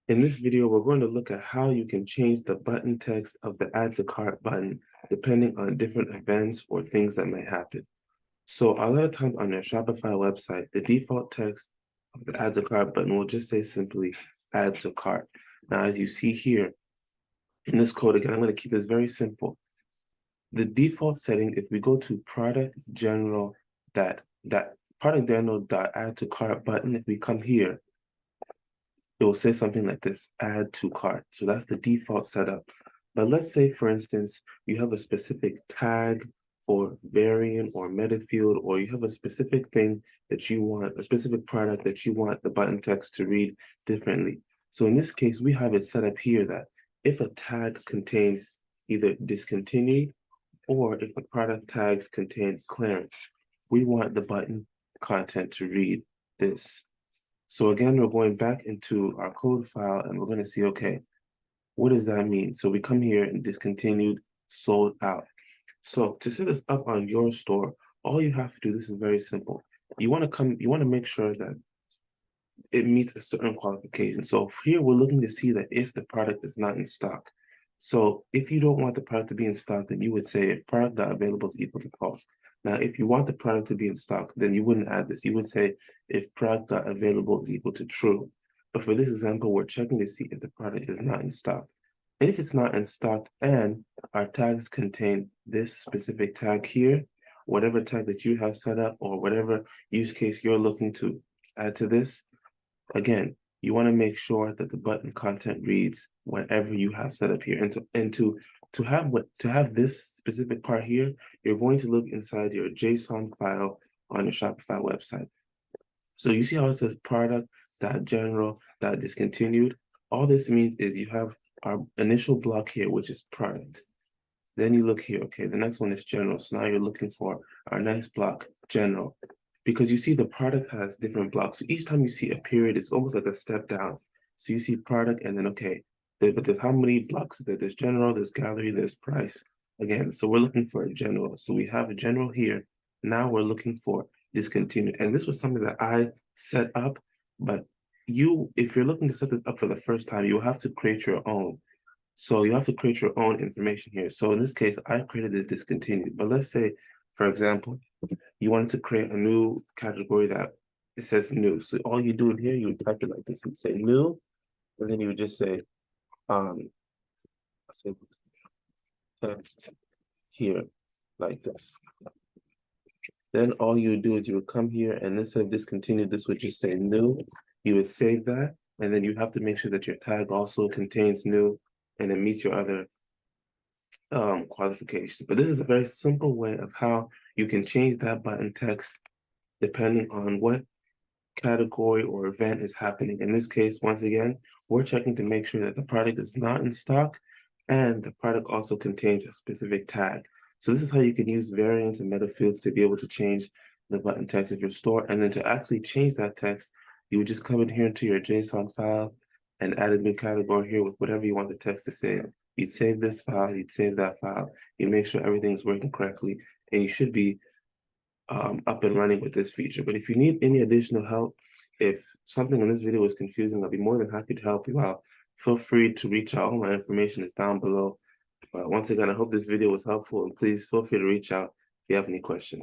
In this video, we're going to look at how you can change the button text of the Add to Cart button depending on different events or things that may happen. So a lot of times on your Shopify website, the default text of the Add to Cart button will just say simply Add to Cart. Now, as you see here in this code, again, I'm going to keep this very simple. The default setting, if we go to product general dot add to cart button, if we come here, it will say something like this, add to cart. So that's the default setup. But let's say, for instance, you have a specific tag or variant or meta field, or you have a specific thing that you want, a specific product that you want the button text to read differently. So in this case, we have it set up here that if a tag contains either discontinued or if the product tags contain clearance, we want the button content to read this. So again, we're going back into our code file and we're going to see, okay, what does that mean? So we come here and discontinued, sold out. So to set this up on your store, all you have to do, this is very simple. You want to make sure that it meets a certain qualification. So here we're looking to see that if the product is not in stock. So if you don't want the product to be in stock, then you would say if product not available is equal to false. Now, if you want the product to be in stock, then you wouldn't add this. You would say if product not available is equal to true. But for this example, we're checking to see if the product is not in stock. And if it's not in stock and our tags contain this specific tag here, whatever tag that you have set up or whatever use case you're looking to add to this, again, you want to make sure that the button content reads whatever you have set up here. To have this specific part here, you're going to look inside your JSON file on your Shopify website. So you see how it says product.general.discontinued? All this means is you have our initial block here, which is product. Then you look here, okay, the next one is general. So now you're looking for our next block, general. Because you see the product has different blocks. So each time you see a period, it's almost like a step down. So you see product and then, okay, but there's how many blocks there? There's general, there's gallery, there's price. Again, so we're looking for a general. So we have a general here. Now we're looking for discontinued. And this was something that I set up, but if you're looking to set this up for the first time, you'll have to create your own. So you have to create your own information here. So in this case, I created this discontinued. But let's say, for example, you wanted to create a new category that it says new. So all you do in here, you would type it like this. You would say new, and then you would just say, let's say text here, like this. Then all you would do is you would come here and instead of discontinued, this would just say new. You would save that, and then you have to make sure that your tag also contains new and it meets your other qualifications. But this is a very simple way of how you can change that button text depending on what category or event is happening. In this case, once again, we're checking to make sure that the product is not in stock and the product also contains a specific tag. So this is how you can use variants and meta fields to be able to change the button text of your store. And then to actually change that text, you would just come in here into your JSON file and add a new category here with whatever you want the text to say. You'd save this file, you'd save that file, you make sure everything's working correctly, and you should be up and running with this feature. But if you need any additional help, if something in this video is confusing, I'll be more than happy to help you out. Feel free to reach out. All my information is down below. Once again, I hope this video was helpful, and please feel free to reach out if you have any questions.